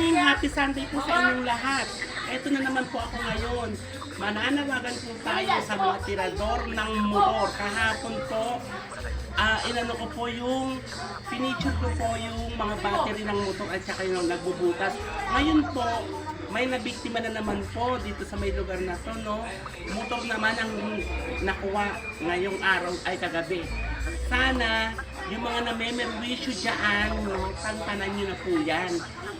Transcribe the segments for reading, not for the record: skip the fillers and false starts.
morning, happy Sunday po sa inyong lahat. Ito na naman po ako ngayon. Mananawagan po tayo sa mga tirador ng motor. Kahapon po, inano ko po yung, pinicture ko po yung mga battery ng motor at saka yung nagbubutas. Ngayon po, may nabiktima na naman po dito sa may lugar na to, no? Motor naman ang nakuha ngayong araw ay kagabi. Sana yung mga namemerwisyo dyan, no, tantanan nyo na po yan.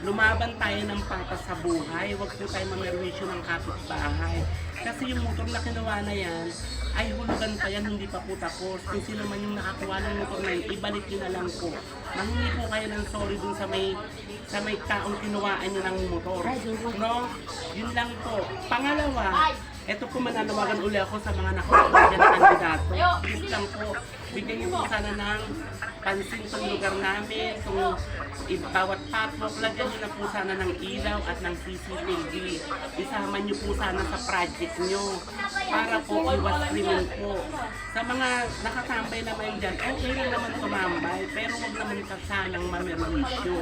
Lumaban tayo ng patas sa buhay. Huwag po tayo mamerwisyo ng kapitbahay. Kasi yung motor na kinuha na yan, ay hulugan pa yan, hindi pa po tapos. Kung sino man yung nakakuha ng motor na yun, ibalik nyo na lang po. Mahingi po kayo ng sorry dun sa may taong kinuhaan nyo ng motor. No? Yun lang po. Pangalawa, eto po mananawagan uli ako sa mga nakuha dyan na kandidato. Please lang po, bigyan niyo po sana ng pansin sa lugar namin, kung bawat patwalk, lagyan niyo na po sana ng ilaw at ng CCTV. Isama niyo po sana sa project niyo para po iwas krimen po. Sa mga nakatambay naman dyan, okay lang naman tumambay, pero huwag naman sanang mamerwisyo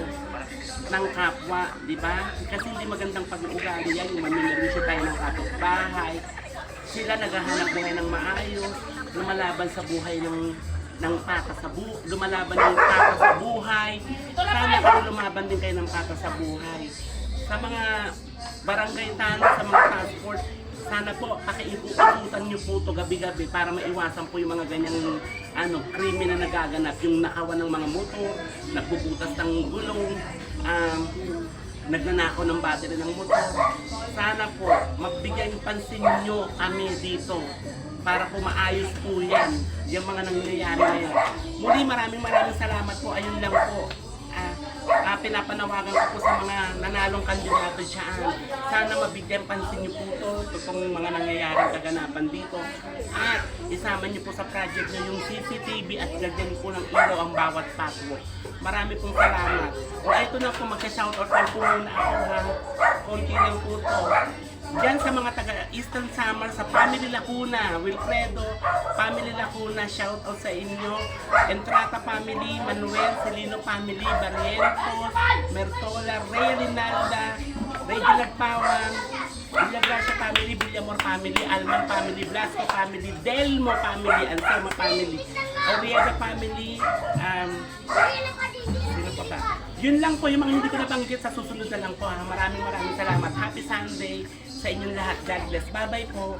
ng kapwa, di ba? Kasi hindi magandang pag-uugali yan, yung mamerwisyo tayo ng kapitbahay. Sila naghahanap buhay ng maayos, lumalaban sa buhay ng patas sa buhay, lumalaban ng patas sa buhay. Sana kayo lumaban din kayo ng patas sa buhay. Sa mga barangay tanong, sa mga transport, sana po pakiikutan niyo po ito gabi-gabi para maiwasan po yung mga ganyang krimen na nagaganap, yung nakawan ng mga motor, nagbubutas ng gulong, nagnanakaw ng battery ng motor. Sana po magbigay pansin nyo kami dito para po maayos po yan, yung mga nangyayari na yan. Muli maraming salamat po. Ayun lang po. Pinapanawagan ko po sa mga nanalong kandidato dyan. Sana mabigyan pansin niyo po ito, itong mga nangyayaring kaganapan dito. At isama niyo po sa project niyo yung CCTV at lagyan po ng ilaw ang bawat patwalk. Marami pong salamat. O ito na po, magka-shoutout lang po muna ako, ha. Konti lang po ito. Diyan sa mga taga Eastern Samar, sa Family Lacuna, Wilfredo, Family Lacuna, shout out sa inyo. Entrata Family, Manuel, Celino Family, Barrientos, Mertola, Ray Rinalda, Reginald Pawang, Villagracia Family, Villamor Family, Alman Family, Blasco Family, Delmo Family, Anselmo Family, Oriada Family, sino pa ba? Yun lang po yung mga hindi ko nabanggit, sa susunod na lang po, ha. Maraming salamat. Happy Sunday sa inyong lahat. God bless. Bye-bye po.